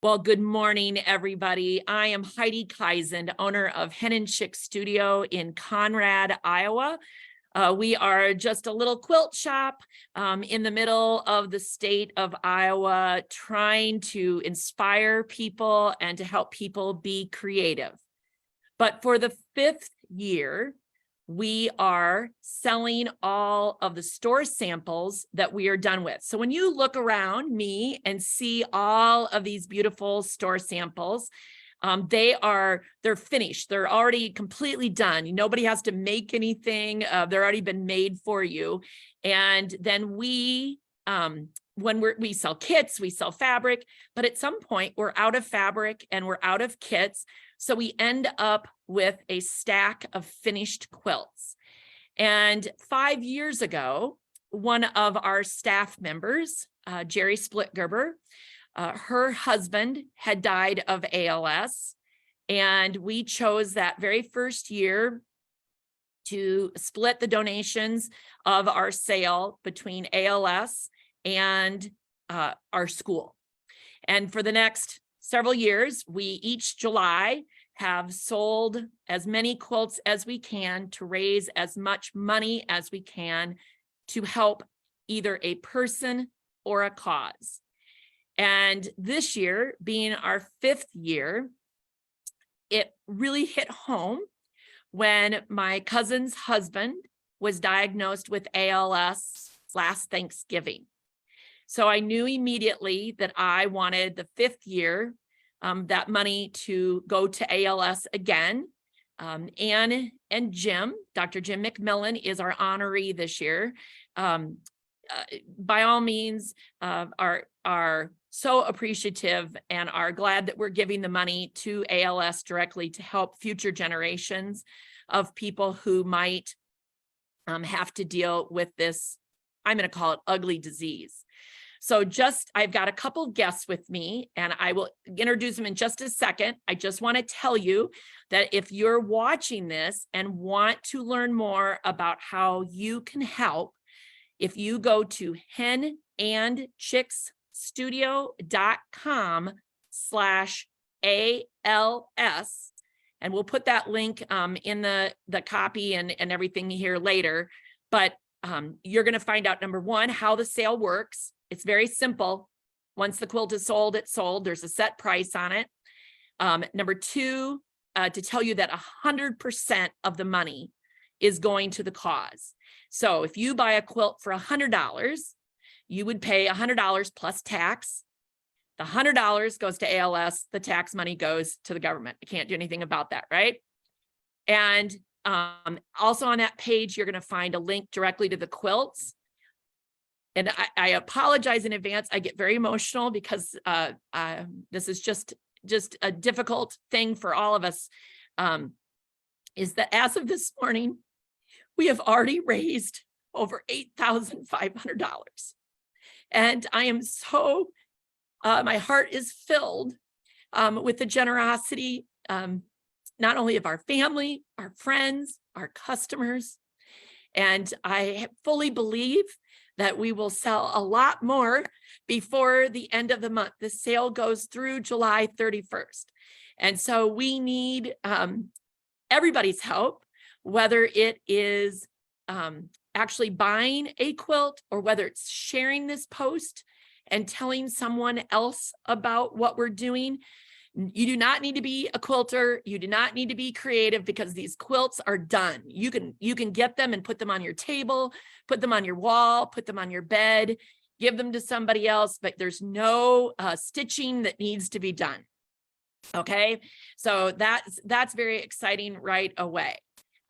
Well, good morning, everybody. I am Heidi Kaisen, owner of Hen Chicks Studio in Conrad, Iowa. We are just a little quilt shop in the middle of the state of Iowa, trying to inspire people and to help people be creative. But for the 5th year, we are selling all of the store samples that we are done with. So when you look around me and see all of these beautiful store samples, they're finished. They're already completely done. Nobody has to make anything. They're already been made for you. And then when we sell kits, we sell fabric, but at some point we're out of fabric and we're out of kits. So we end up with a stack of finished quilts. And 5 years ago, one of our staff members, Jerry Splitgerber, her husband had died of ALS. And we chose that very first year to split the donations of our sale between ALS and our school. And for the next several years, we each July have sold as many quilts as we can to raise as much money as we can to help either a person or a cause. And this year, being our 5th year, it really hit home when my cousin's husband was diagnosed with ALS last Thanksgiving. So I knew immediately that I wanted the 5th year, that money to go to ALS again. Ann and Jim, Dr. Jim McMillan is our honoree this year. By all means, are so appreciative and are glad that we're giving the money to ALS directly to help future generations of people who might have to deal with this, I'm going to call it ugly disease. So I've got a couple guests with me and I will introduce them in just a second. I just want to tell you that if you're watching this and want to learn more about how you can help, if you go to henandchicksstudio.com/ALS, and we'll put that link in the copy and everything here later. But you're going to find out, number one, how the sale works. It's very simple. Once the quilt is sold, it's sold. There's a set price on it. Number two, to tell you that 100% of the money is going to the cause. So if you buy a quilt for $100, you would pay $100 plus tax. The $100 goes to ALS. The tax money goes to the government. I can't do anything about that, right? And also on that page, you're going to find a link directly to the quilts. And I apologize in advance. I get very emotional because this is just a difficult thing for all of us. Is that as of this morning, we have already raised over $8,500. And I am so, my heart is filled with the generosity, not only of our family, our friends, our customers. And I fully believe that we will sell a lot more before the end of the month. The sale goes through July 31st. And so we need everybody's help, whether it is actually buying a quilt or whether it's sharing this post and telling someone else about what we're doing. You do not need to be a quilter. You do not need to be creative because these quilts are done. You can get them and put them on your table, put them on your wall, put them on your bed, give them to somebody else, but there's no stitching that needs to be done. Okay, so that's very exciting right away.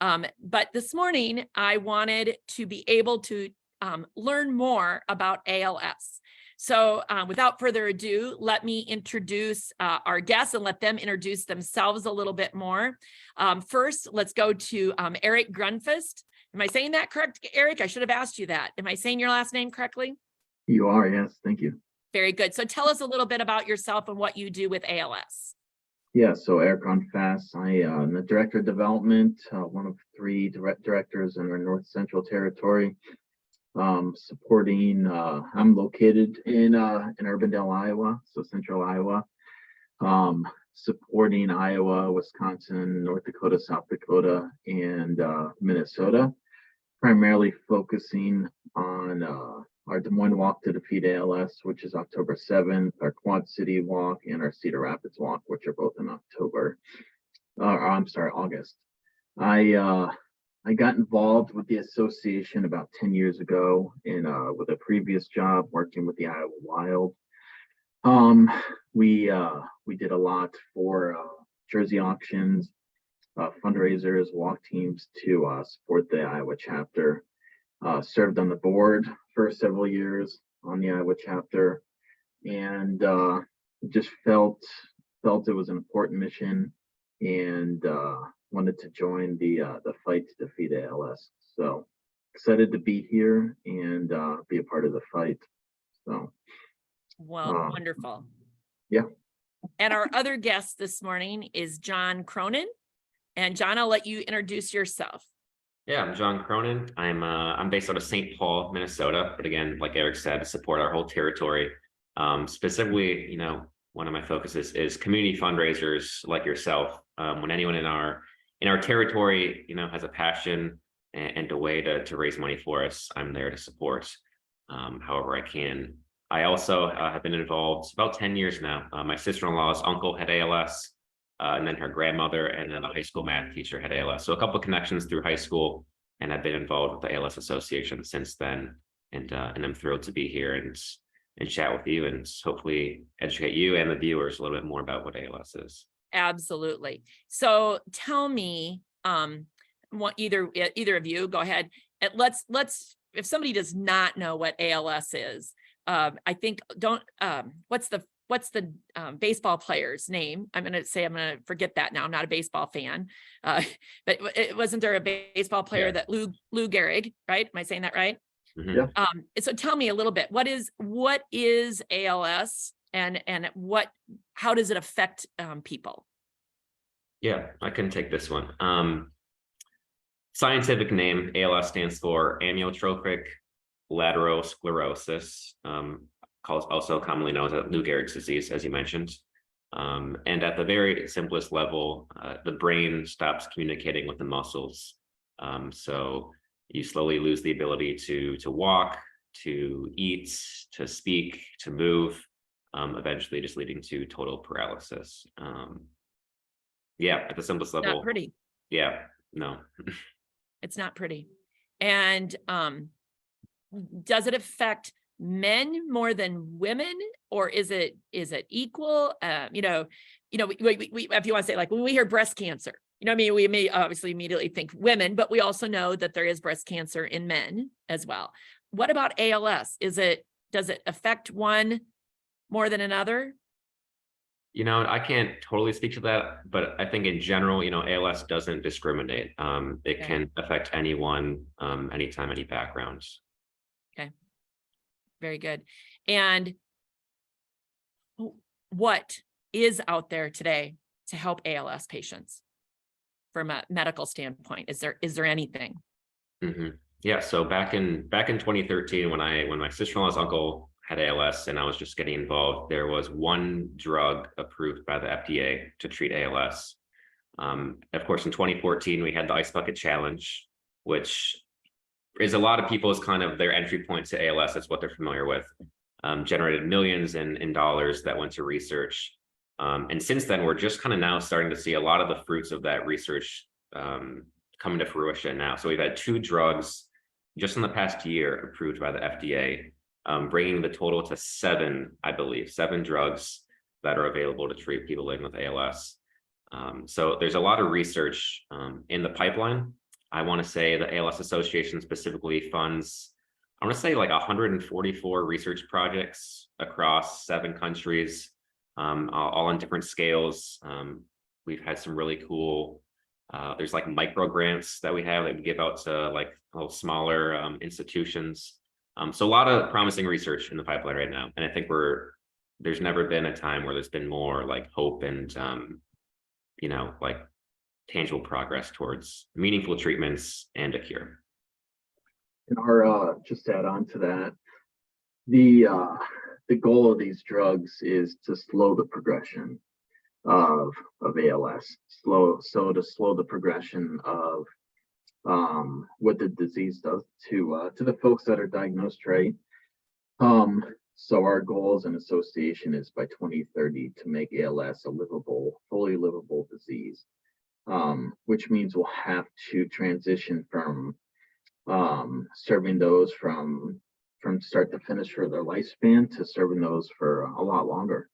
But this morning, I wanted to be able to learn more about ALS. So without further ado, let me introduce our guests and let them introduce themselves a little bit more. First, let's go to Eric Grunfeld. Am I saying that correct, Eric? I should have asked you that. Am I saying your last name correctly? You are, yes. Thank you. Very good. So tell us a little bit about yourself and what you do with ALS. Yeah, so Eric Grunfeld. I am the Director of Development, one of 3 directors in our North Central Territory. Supporting, I'm located in Urbandale, Iowa, so Central Iowa. supporting Iowa, Wisconsin, North Dakota, South Dakota, and Minnesota, primarily focusing on our Des Moines Walk to Defeat ALS, which is October 7th, our Quad City Walk, and our Cedar Rapids Walk, which are both in August. I got involved with the association about 10 years ago with a previous job working with the Iowa Wild. We did a lot for jersey auctions, fundraisers, walk teams to support the Iowa chapter. Served on the board for several years on the Iowa chapter, and just felt it was an important mission, and wanted to join the fight to defeat ALS. So excited to be here and be a part of the fight. So, well, wonderful. Yeah. And our other guest this morning is John Cronin. And John, I'll let you introduce yourself. Yeah, I'm John Cronin. I'm based out of St. Paul, Minnesota. But again, like Eric said, to support our whole territory. Specifically, one of my focuses is community fundraisers like yourself. When anyone in our territory, has a passion and a way to raise money for us, I'm there to support however I can. I also have been involved about 10 years now. My sister-in-law's uncle had ALS. And then her grandmother and then a high school math teacher had ALS. So a couple of connections through high school, and I've been involved with the ALS Association since then. And I'm thrilled to be here and chat with you and hopefully educate you and the viewers a little bit more about what ALS is. Absolutely. So tell me, either of you, go ahead. And let's if somebody does not know what ALS is, I think what's the baseball player's name? I'm going to forget that now. I'm not a baseball fan. But wasn't there a baseball player that Lou Gehrig, right? Am I saying that right? Mm-hmm. Yeah. So tell me a little bit, what is ALS and how does it affect people? Yeah, I can take this one. Scientific name, ALS stands for amyotrophic lateral sclerosis. Also commonly known as Lou Gehrig's disease, as you mentioned. And at the very simplest level, the brain stops communicating with the muscles. So you slowly lose the ability to walk, to eat, to speak, to move, eventually just leading to total paralysis. At the simplest level. Not pretty. Yeah, no. It's not pretty. And does it affect men more than women, or is it equal? We if you want to say, like, when we hear breast cancer, we may obviously immediately think women, but we also know that there is breast cancer in men as well. What about ALS? Does it affect one more than another? I can't totally speak to that, but I think in general, ALS doesn't discriminate. It can affect anyone, anytime, any backgrounds. Okay. Very good. And what is out there today to help ALS patients from a medical standpoint? Is there anything? Mm-hmm. Yeah. So back in 2013, when my sister-in-law's uncle had ALS and I was just getting involved, there was one drug approved by the FDA to treat ALS. Of course, in 2014, we had the Ice Bucket Challenge, which is a lot of people's kind of their entry point to ALS. That's what they're familiar with. Generated millions in dollars that went to research. And since then, we're just kind of now starting to see a lot of the fruits of that research coming to fruition now. So we've had 2 drugs just in the past year approved by the FDA, bringing the total to 7, I believe, 7 drugs that are available to treat people living with ALS. So there's a lot of research in the pipeline. I want to say the ALS Association specifically funds, I want to say, like 144 research projects across 7 countries, all on different scales. We've had some really cool, there's like micro grants that we have that we give out to like little smaller institutions. So a lot of promising research in the pipeline right now. And I think there's never been a time where there's been more like hope and, like tangible progress towards meaningful treatments and a cure. And just to add on to that, the goal of these drugs is to slow the progression. of ALS. To slow the progression of what the disease does to the folks that are diagnosed, right? So our goal as an association is by 2030 to make ALS a fully livable disease, which means we'll have to transition from serving those from start to finish for their lifespan to serving those for a lot longer,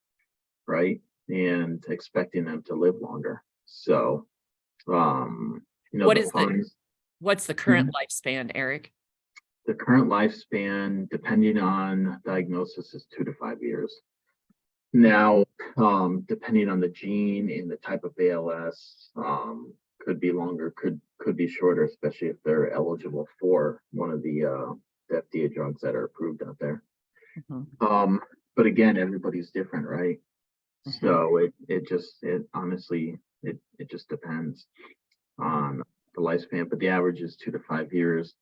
right? And expecting them to live longer. So, what's the current lifespan, Eric? The current lifespan, depending on diagnosis, is 2 to 5 years. Now, depending on the gene and the type of ALS, could be longer, could be shorter, especially if they're eligible for one of the FDA drugs that are approved out there. Mm-hmm. But again, everybody's different, right? Mm-hmm. So it honestly just depends on the lifespan, but the average is 2 to 5 years.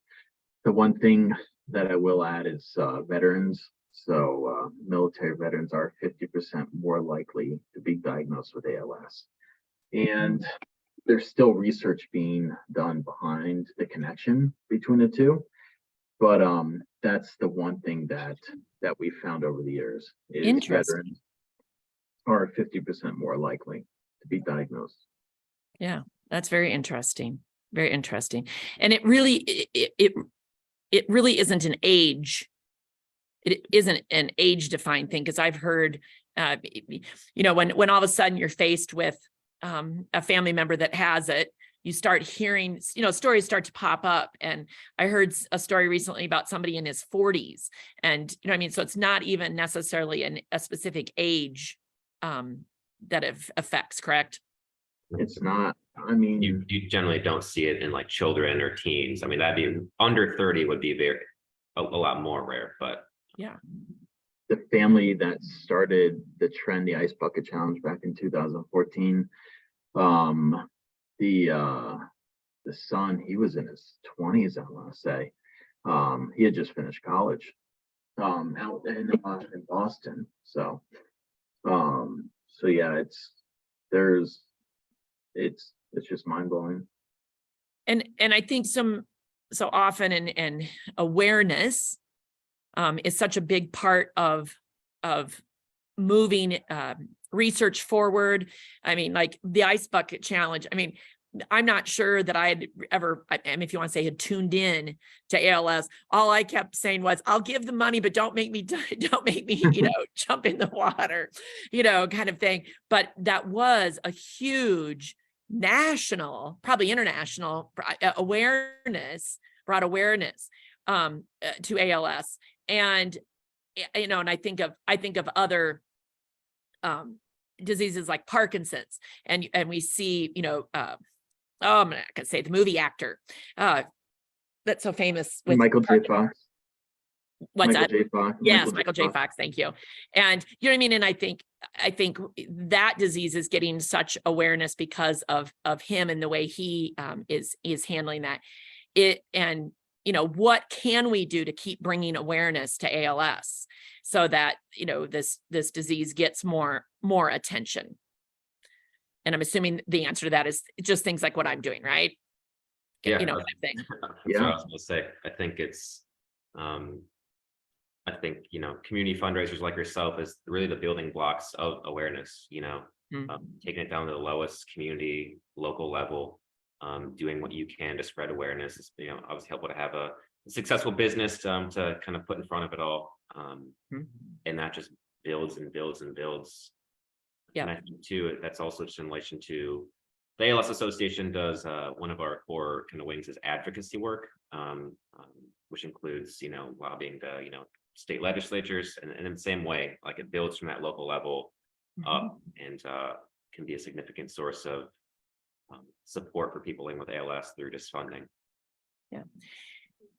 The one thing that I will add is veterans. So military veterans are 50% more likely to be diagnosed with ALS. And there's still research being done behind the connection between the two. But that's the one thing that we found over the years is veterans are 50% more likely to be diagnosed. Yeah, that's very interesting. Very interesting. And it really isn't an age. It isn't an age defined thing, because I've heard, when all of a sudden you're faced with a family member that has it, you start hearing, stories start to pop up. And I heard a story recently about somebody in his 40s, and so it's not even necessarily a specific age that it affects, correct? It's not. You generally don't see it in like children or teens. That'd be under 30 would be a lot more rare, but yeah. The family that started the trend, the Ice Bucket Challenge back in 2014, the son, he was in his 20s, I want to say. He had just finished college out in Boston. So yeah, it's just mind-blowing. And I think so often and awareness is such a big part of moving research forward. Like the Ice Bucket Challenge. I'm not sure that I had ever, if you want to say, had tuned in to ALS. All I kept saying was, I'll give the money, but don't make me, jump in the water, kind of thing. But that was a huge national, probably international awareness, brought awareness to ALS. And, and I think of other diseases like Parkinson's, and we see, I'm not gonna say the movie actor that's so famous with Michael J. Fox. What's Michael that? J. Fox. Yes, Michael J. Fox. Thank you. And you know what I mean? And I think that disease is getting such awareness because of him and the way he is handling that. What can we do to keep bringing awareness to ALS so that, this disease gets more attention? And I'm assuming the answer to that is just things like what I'm doing, right? Yeah. What I'm saying. That's what I was going to say. I think it's, community fundraisers like yourself is really the building blocks of awareness, taking it down to the lowest community, local level, doing what you can to spread awareness is, obviously helpful to have a successful business to kind of put in front of it all. And that just builds and builds and builds. Yeah. And I think too, that's also just in relation to the ALS Association does one of our core kind of wings is advocacy work, which includes, lobbying the, state legislatures, and in the same way, like it builds from that local level up and can be a significant source of support for people living with ALS through just funding. Yeah.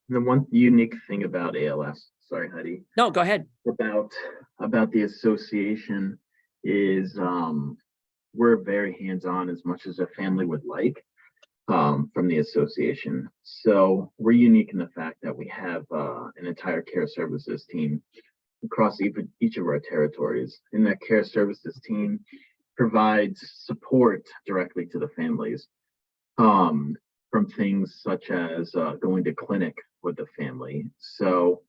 The one unique thing about ALS, sorry, Heidi. No, go ahead. About the association is we're very hands-on as much as a family would like from the association. So we're unique in the fact that we have an entire care services team across each of our territories. In that care services team, provides support directly to the families, from things such as going to clinic with the family. So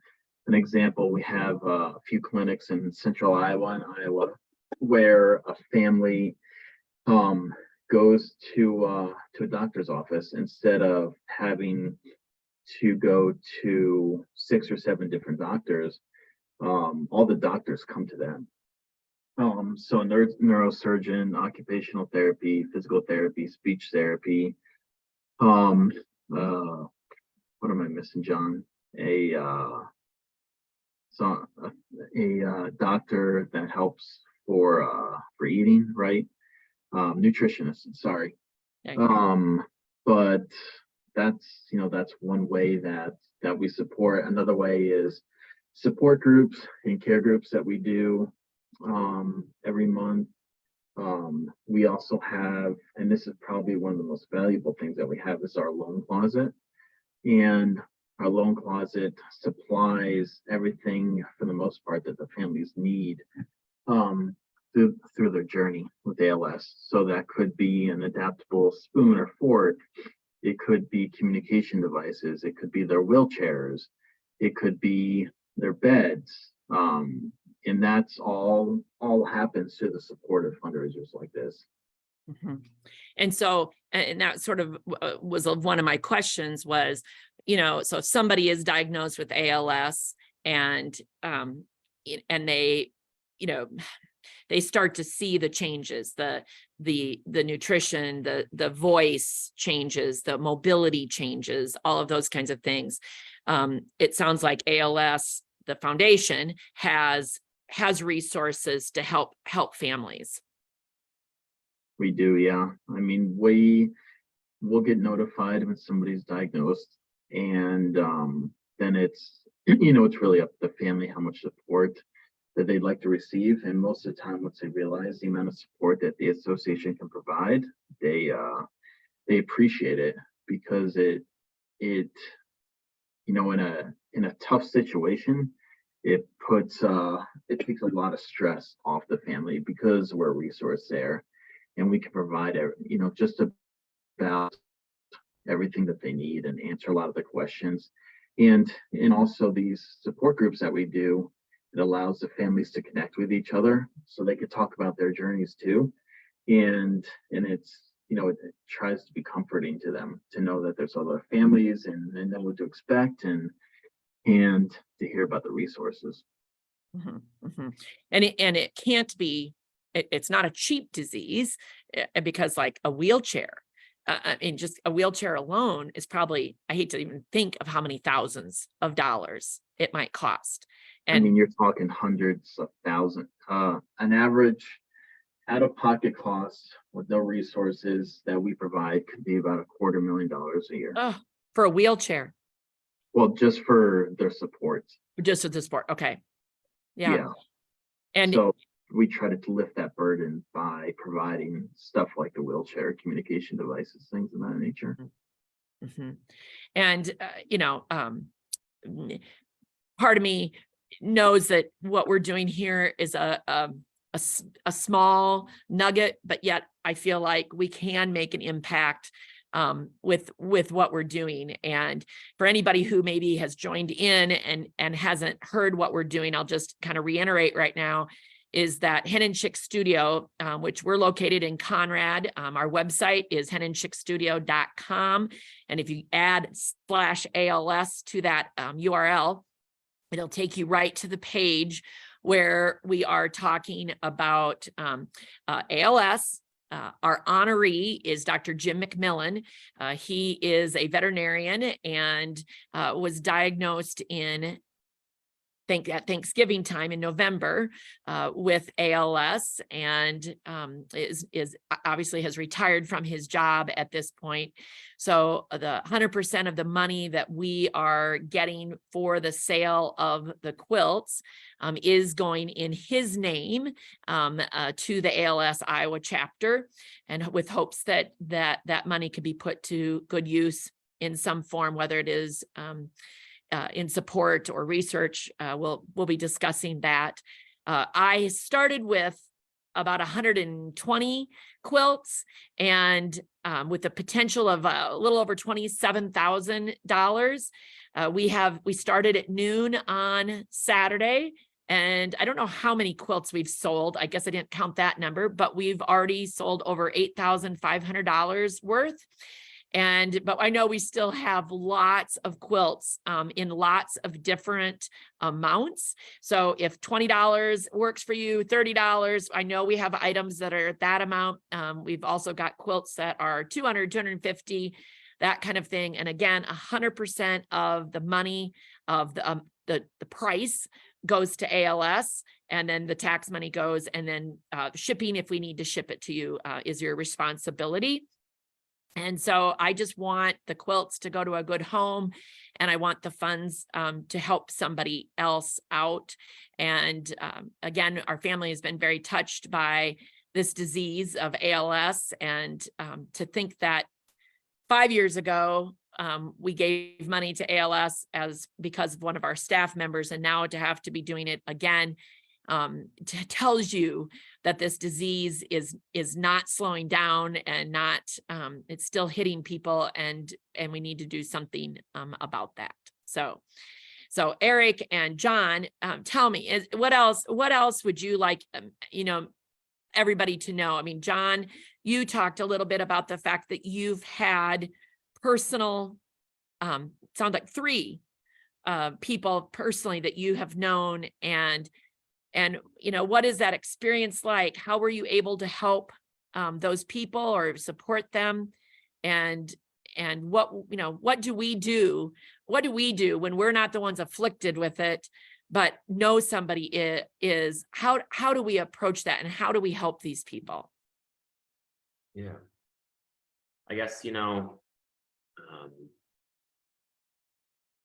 an example, we have a few clinics in central Iowa and Iowa where a family goes to a doctor's office instead of having to go to 6 or 7 different doctors. All the doctors come to them. So neurosurgeon, occupational therapy, physical therapy, speech therapy. What am I missing, John? A doctor that helps for eating, right? Nutritionist, sorry. But that's one way that we support. Another way is support groups and care groups that we do every month. We also have, and this is probably one of the most valuable things that we have, is our loan closet. And our loan closet supplies everything for the most part that the families need through their journey with ALS. So that could be an adaptable spoon or fork. It could be communication devices. It could be their wheelchairs. It could be their beds. And that's all happens through the support of fundraisers like this. Mm-hmm. And so, and that sort of was one of my questions was, so if somebody is diagnosed with ALS and they, they start to see the changes, the nutrition, the voice changes, the mobility changes, all of those kinds of things. It sounds like ALS, the foundation, has resources to help families. We do, yeah. I mean, we'll get notified when somebody's diagnosed, and then it's it's really up to the family how much support that they'd like to receive. And most of the time, once they realize the amount of support that the association can provide, they appreciate it, because it in a tough situation, it takes a lot of stress off the family, because we're a resource there and we can provide just about everything that they need and answer a lot of the questions. And also these support groups that we do, it allows the families to connect with each other so they could talk about their journeys too. And it's, it tries to be comforting to them to know that there's other families and know what to expect and to hear about the resources. Mm-hmm, mm-hmm. And it can't be, it's not a cheap disease, because like a wheelchair, just a wheelchair alone is probably, I hate to even think of how many thousands of dollars it might cost. And I mean, you're talking hundreds of thousands. An average out-of-pocket cost with no resources that we provide could be about $250,000 a year. Oh, for a wheelchair? Well, just for their support. Just for the sport. Okay. Yeah. And so we try to lift that burden by providing stuff like the wheelchair, communication devices, things of that nature. Mm-hmm. And, part of me knows that what we're doing here is a small nugget, but yet I feel like we can make an impact with what we're doing. And for anybody who maybe has joined in and hasn't heard what we're doing, I'll just kind of reiterate right now, is that Hen Chicks Studio, which we're located in Conrad. Our website is henandchicksstudio.com. And if you add /ALS to that URL, it'll take you right to the page where we are talking about ALS. Our honoree is Dr. Jim McMillan. He is a veterinarian and was diagnosed at Thanksgiving time in November with ALS, and is obviously has retired from his job at this point. So the 100% of the money that we are getting for the sale of the quilts is going in his name to the ALS Iowa chapter, and with hopes that money could be put to good use in some form, whether it is in support or research. We'll be discussing that. I started with about 120 quilts, and with the potential of a little over $27,000. We started at noon on Saturday, and I don't know how many quilts we've sold. I guess I didn't count that number, but we've already sold over $8,500 worth. But I know we still have lots of quilts in lots of different amounts. So if $20 works for you, $30, I know we have items that are at that amount. We've also got quilts that are $200, $250, that kind of thing. And again, 100% of the money of the price goes to ALS, and then the tax money goes, and then shipping, if we need to ship it to you, is your responsibility. And so I just want the quilts to go to a good home, and I want the funds to help somebody else out. And again, our family has been very touched by this disease of ALS, and to think that 5 years ago, we gave money to ALS because of one of our staff members, and now to have to be doing it again tells you that this disease is not slowing down, and not it's still hitting people, and we need to do something about that. So Eric and John, tell me, what else would you like everybody to know? I mean, John, you talked a little bit about the fact that you've had personal, sound like 3 people personally that you have known, and what is that experience like? How were you able to help those people or support them? And what do we do? What do we do when we're not the ones afflicted with it, but know somebody is? How do we approach that, and how do we help these people? Yeah. I guess,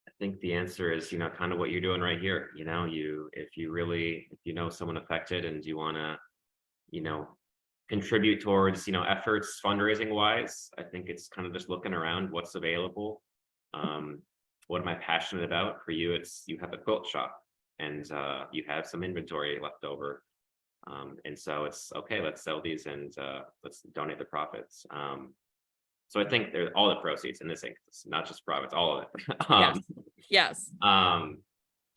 I think the answer is, kind of what you're doing right here. If you know someone affected and you want to, contribute towards, efforts fundraising wise, I think it's kind of just looking around what's available. What am I passionate about? For you, it's you have a quilt shop, and you have some inventory left over. And so it's okay, let's sell these, and let's donate the profits. So I think there's all the proceeds in this thing. It's not just profits, all of it. Yes.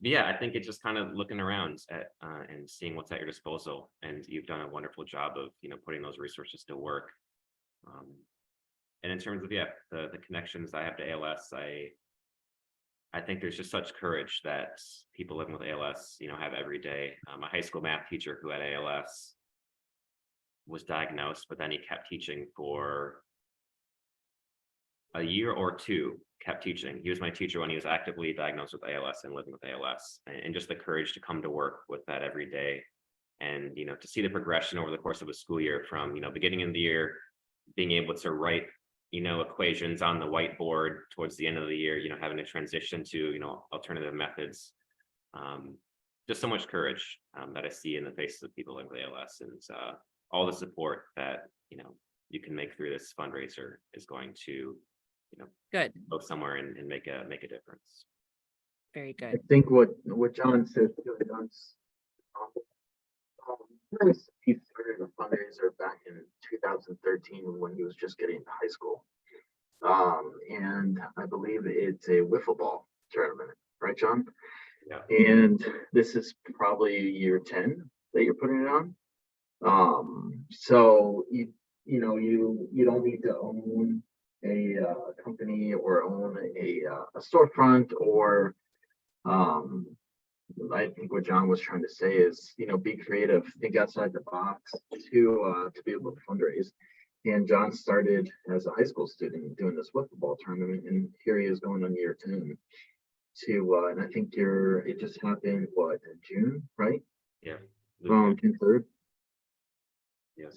Yeah, I think it's just kind of looking around at and seeing what's at your disposal. And you've done a wonderful job of, putting those resources to work. And in terms of, the connections I have to ALS, I think there's just such courage that people living with ALS, have every day. My high school math teacher who had ALS was diagnosed, but then he kept teaching for a year or 2, kept teaching. He was my teacher when he was actively diagnosed with ALS and living with ALS, and just the courage to come to work with that every day, and to see the progression over the course of a school year from beginning of the year, being able to write equations on the whiteboard towards the end of the year, having to transition to alternative methods. Just so much courage that I see in the faces of people living with ALS, and all the support that you can make through this fundraiser is going to Good. go somewhere and make a difference. Very I good. think what John said really does. He started a fundraiser back in 2013 when he was just getting into high school. And I believe it's a wiffle ball tournament, right, John? Yeah. And this is probably year 10 that you're putting it on. So you don't need to own a company or own a storefront, or I think what John was trying to say is, be creative, think outside the box to be able to fundraise. And John started as a high school student doing this wiffle ball tournament, and here he is going on year 10 and I think it just happened in June, right? Yeah. June 3rd. Yeah.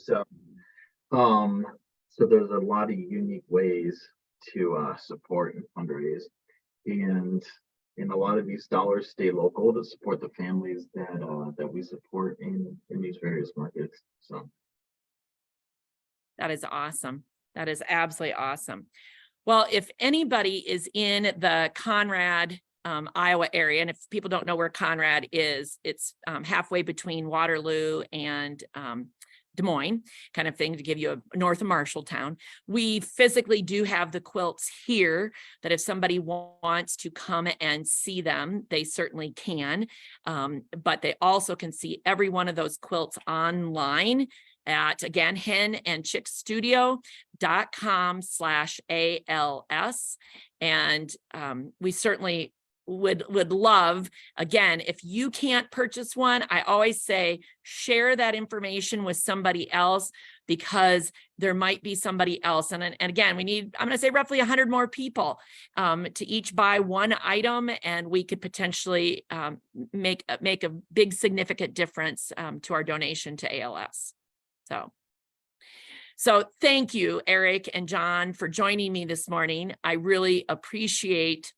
So there's a lot of unique ways to support and fundraise, and a lot of these dollars stay local to support the families that we support in these various markets. So That is awesome. That is absolutely awesome. Well, if anybody is in the Conrad Iowa area. And if people don't know where Conrad is, it's halfway between Waterloo and Des Moines, kind of thing, to give you a north of Marshalltown. We physically do have the quilts here that if somebody wants to come and see them, they certainly can. But they also can see every one of those quilts online at, again, henandchicksstudio.com/ALS. And we certainly would love, again, if you can't purchase one, I always say share that information with somebody else, because there might be somebody else. And again, we need, I'm going to say roughly 100 more people to each buy one item, and we could potentially make a big significant difference to our donation to ALS. So thank you, Eric and John, for joining me this morning. I really appreciate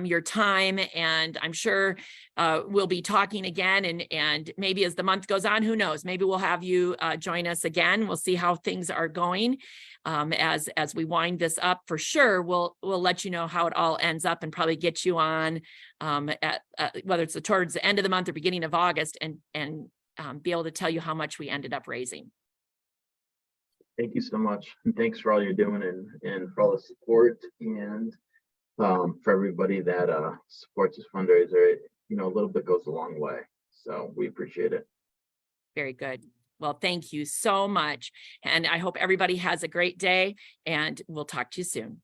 your time, and I'm sure we'll be talking again, and maybe as the month goes on, who knows, maybe we'll have you join us again. We'll see how things are going as we wind this up. For sure, we'll let you know how it all ends up, and probably get you on at whether it's towards the end of the month or beginning of August, and be able to tell you how much we ended up raising. Thank you so much, and thanks for all you're doing, and for all the support, and for everybody that supports this fundraiser. A little bit goes a long way, so we appreciate it. Very good. Well, thank you so much, and I hope everybody has a great day, and we'll talk to you soon.